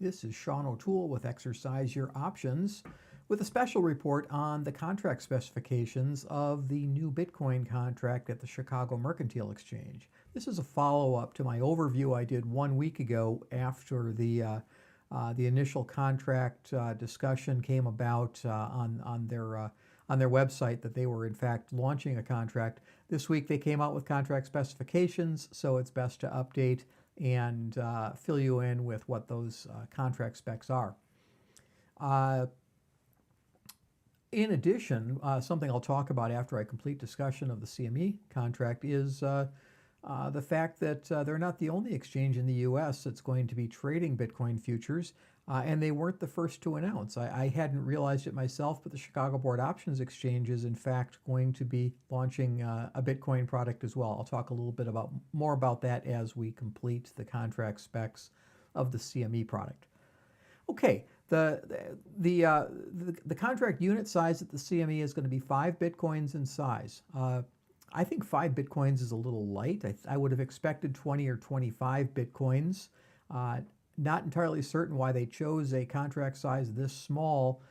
This is Sean O'Toole with Exercise Your Options with a special report on the contract specifications of the new Bitcoin contract at the Chicago Mercantile Exchange. This is a follow-up to my overview I did 1 week ago after the initial contract discussion came about on their website that they were in fact launching a contract. This week they came out with contract specifications, so it's best to update and fill you in with what those contract specs are. In addition, something I'll talk about after I complete discussion of the CME contract is the fact that they're not the only exchange in the U.S. that's going to be trading Bitcoin futures, and they weren't the first to announce. I hadn't realized it myself, but the Chicago Board Options Exchange is in fact going to be launching a Bitcoin product as well. I'll talk a little bit more about that as we complete the contract specs of the CME product. Okay, the contract unit size at the CME is going to be 5 Bitcoins in size. I think 5 Bitcoins is a little light. I would have expected 20 or 25 Bitcoins. Not entirely certain why they chose a contract size this small.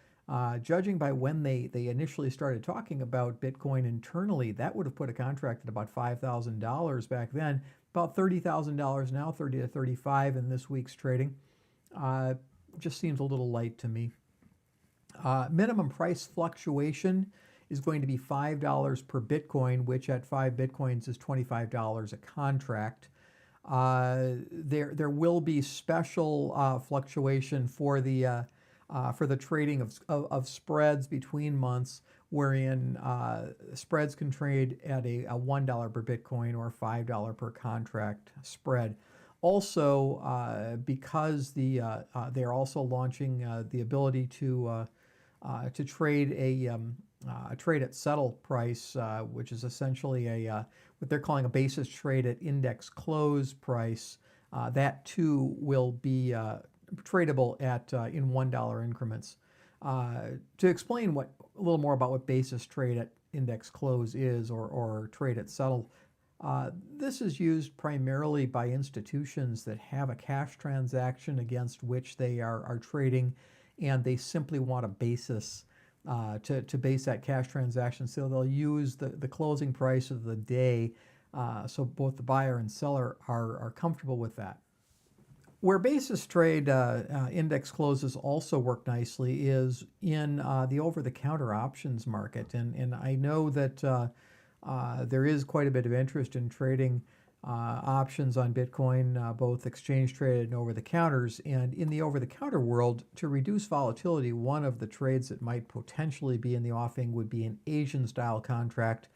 Judging by when they initially started talking about Bitcoin internally, that would have put a contract at about $5,000 back then, about $30,000 now, 30 to 35 in this week's trading. Just seems a little light to me. Minimum price fluctuation is going to be $5 per Bitcoin, which at 5 Bitcoins is $25 a contract. There will be special fluctuation for the trading of spreads between months, wherein spreads can trade at a $1 per Bitcoin or $5 per contract spread. Also, because they're also launching the ability to trade a trade at settle price, which is essentially what they're calling a basis trade at index close price. That too will be tradable at in $1 increments. To explain a little more about what basis trade at index close is, or trade at settle, this is used primarily by institutions that have a cash transaction against which they are trading, and they simply want a basis to base that cash transaction. So they'll use the closing price of the day, so both the buyer and seller are comfortable with that. Where basis trade index closes also work nicely is in the over-the-counter options market, and I know that there is quite a bit of interest in trading options on Bitcoin, both exchange traded and over the counters. And in the over the counter world, to reduce volatility, one of the trades that might potentially be in the offing would be an Asian style contract.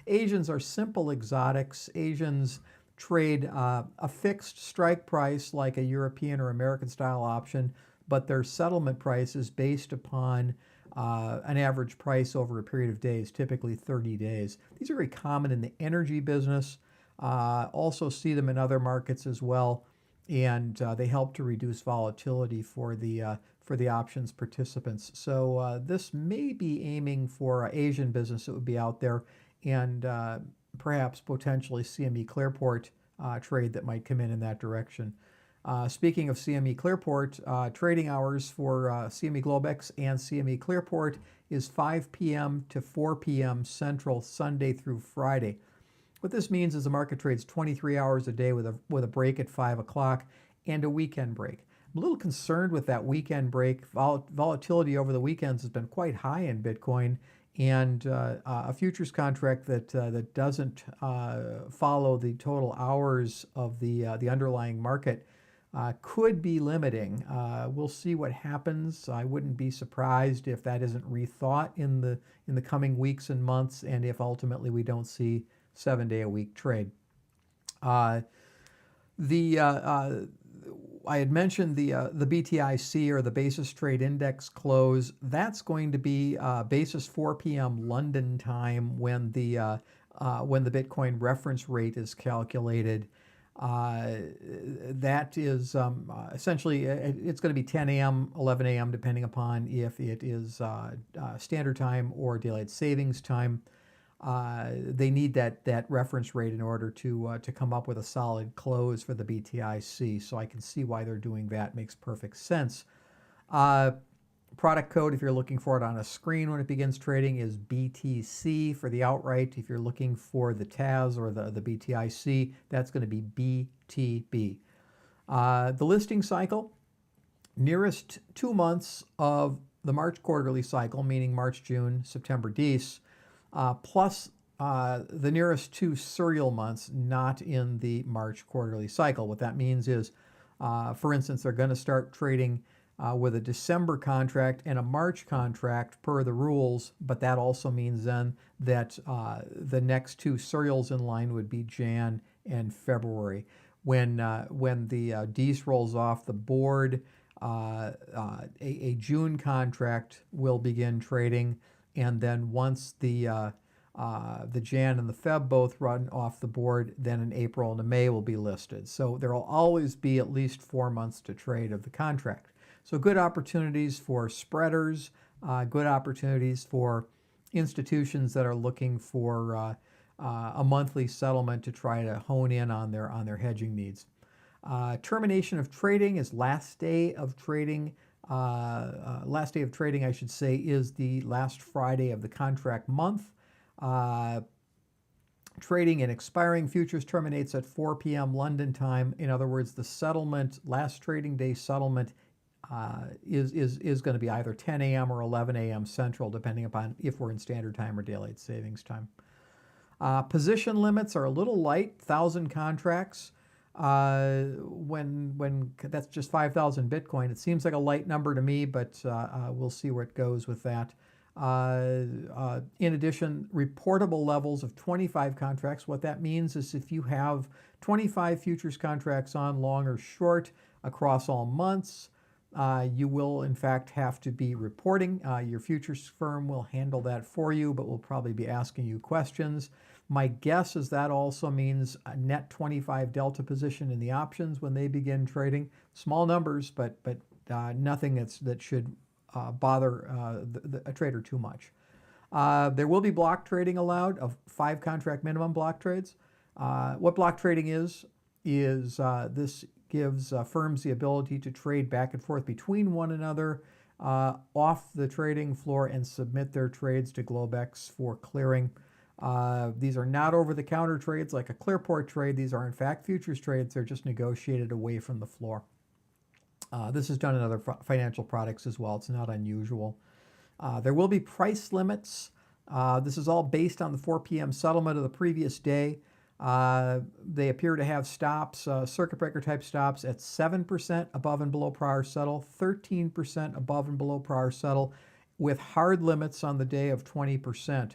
Asians are simple exotics. Asians trade a fixed strike price like a European or American style option, but their settlement price is based upon an average price over a period of days, typically 30 days. These are very common in the energy business. Also see them in other markets as well, and they help to reduce volatility for the options participants. So this may be aiming for Asian business that would be out there, and perhaps potentially CME Clearport trade that might come in that direction. Speaking of CME Clearport, trading hours for CME Globex and CME Clearport is 5 p.m. to 4 p.m. Central, Sunday through Friday. What this means is the market trades 23 hours a day with a break at 5 o'clock and a weekend break. I'm a little concerned with that weekend break. Volatility over the weekends has been quite high in Bitcoin, and a futures contract that doesn't follow the total hours of the underlying market could be limiting. We'll see what happens. I wouldn't be surprised if that isn't rethought in the coming weeks and months, and if ultimately we don't see 7-day-a-week trade. I had mentioned the BTIC, or the basis trade index close. That's going to be basis 4 p.m. London time when the Bitcoin reference rate is calculated. That is essentially, it's going to be 10 a.m., 11 a.m., depending upon if it is standard time or daylight savings time. they need that reference rate in order to come up with a solid close for the BTIC. So I can see why they're doing that. Makes perfect sense. Product code, if you're looking for it on a screen when it begins trading, is BTC for the outright. If you're looking for the TAS or the BTIC, that's going to be BTB. The listing cycle, nearest 2 months of the March quarterly cycle, meaning March, June, September, Dece, plus the nearest 2 serial months not in the March quarterly cycle. What that means is, for instance, they're going to start trading with a December contract and a March contract per the rules, but that also means then that the next 2 serials in line would be Jan and February. When the Dece rolls off the board, a June contract will begin trading, and then once the Jan and the Feb both run off the board, then in April and May will be listed. So there will always be at least 4 months to trade of the contract. So good opportunities for spreaders, good opportunities for institutions that are looking for a monthly settlement to try to hone in on their hedging needs. Termination of trading is last day of trading. Last day of trading, I should say, is the last Friday of the contract month. Trading and expiring futures terminates at 4 p.m. London time. In other words, the settlement, last trading day settlement, is going to be either 10 a.m. or 11 a.m. Central, depending upon if we're in standard time or daylight savings time. Position limits are a little light, 1,000 contracts. When that's just 5,000 Bitcoin, it seems like a light number to me, but we'll see where it goes with that. In addition, reportable levels of 25 contracts. What that means is if you have 25 futures contracts on, long or short, across all months, you will in fact have to be reporting. Your futures firm will handle that for you, but will probably be asking you questions. My guess is that also means a net 25 delta position in the options when they begin trading. Small numbers, but nothing that should bother a trader too much. There will be block trading allowed of 5 contract minimum block trades. What block trading is this gives firms the ability to trade back and forth between one another off the trading floor and submit their trades to Globex for clearing. These are not over-the-counter trades like a Clearport trade. These are in fact futures trades. They're just negotiated away from the floor. This is done in other financial products as well. It's not unusual. There will be price limits. This is all based on the 4 p.m. settlement of the previous day. They appear to have stops, circuit breaker type stops at 7% above and below prior settle, 13% above and below prior settle, with hard limits on the day of 20%.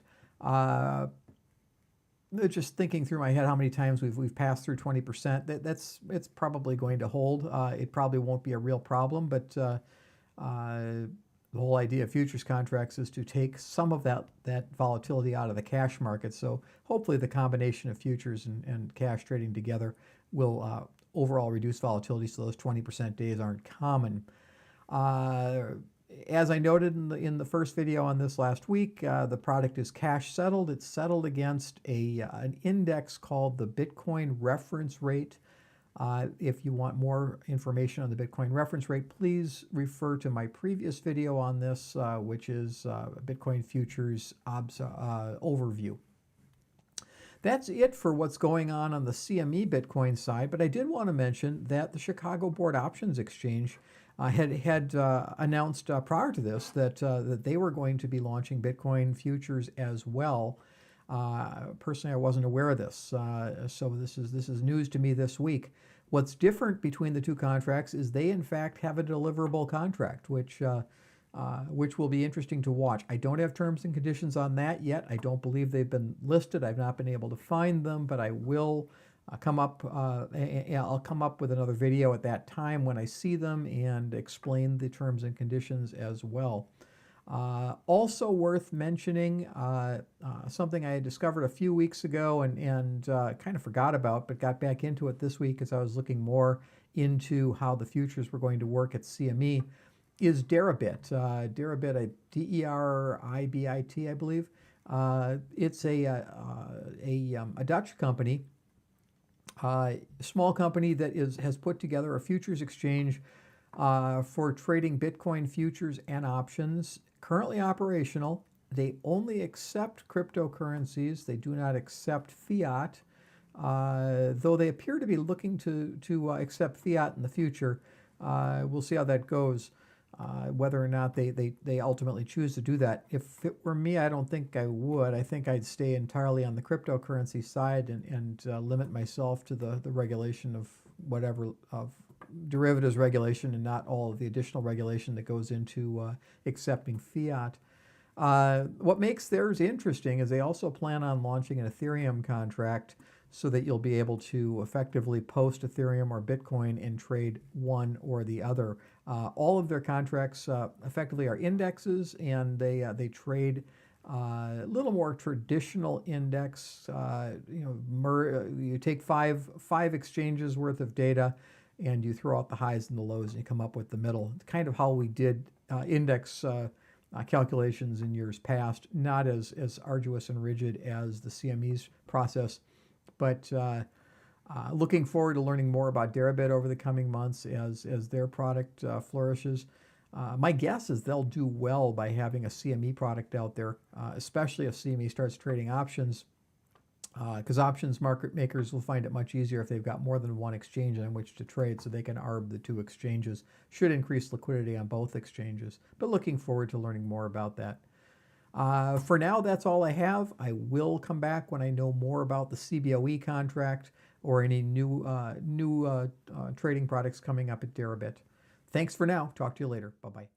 Just thinking through my head how many times we've passed through 20%, it's probably going to hold. It probably won't be a real problem, but the whole idea of futures contracts is to take some of that volatility out of the cash market. So hopefully the combination of futures and cash trading together will overall reduce volatility so those 20% days aren't common. As I noted in the first video on this last week, the product is cash settled. It's settled against an index called the Bitcoin reference rate. If you want more information on the Bitcoin reference rate, please refer to my previous video on this, which is Bitcoin futures overview. That's it for what's going on the CME Bitcoin side, but I did want to mention that the Chicago Board Options Exchange had announced prior to this that they were going to be launching Bitcoin futures as well. Personally, I wasn't aware of this, so this is news to me this week. What's different between the two contracts is they in fact have a deliverable contract, which will be interesting to watch. I don't have terms and conditions on that yet. I don't believe they've been listed. I've not been able to find them, but I will come up. I'll come up with another video at that time when I see them and explain the terms and conditions as well. Also worth mentioning, something I had discovered a few weeks ago and kind of forgot about, but got back into it this week as I was looking more into how the futures were going to work at CME, is Deribit. Deribit, D-E-R-I-B-I-T, I believe. It's a Dutch company, small company that has put together a futures exchange for trading Bitcoin futures and options, currently operational. They only accept cryptocurrencies. They do not accept fiat, though they appear to be looking to accept fiat in the future. We'll see how that goes, whether or not they ultimately choose to do that. If it were me, I don't think I would. I think I'd stay entirely on the cryptocurrency side and limit myself to the regulation of whatever, of derivatives regulation, and not all of the additional regulation that goes into accepting fiat. What makes theirs interesting is they also plan on launching an Ethereum contract so that you'll be able to effectively post Ethereum or Bitcoin and trade one or the other. All of their contracts effectively are indexes, and they trade a little more traditional index. You take five exchanges worth of data, and you throw out the highs and the lows, and you come up with the middle. It's kind of how we did index calculations in years past. Not as arduous and rigid as the CME's process, but looking forward to learning more about Deribit over the coming months as their product flourishes. My guess is they'll do well by having a CME product out there, especially if CME starts trading options, because options market makers will find it much easier if they've got more than one exchange on which to trade, so they can arb the two exchanges. Should increase liquidity on both exchanges, but looking forward to learning more about that. For now, that's all I have. I will come back when I know more about the CBOE contract or any new trading products coming up at Deribit. Thanks for now. Talk to you later. Bye-bye.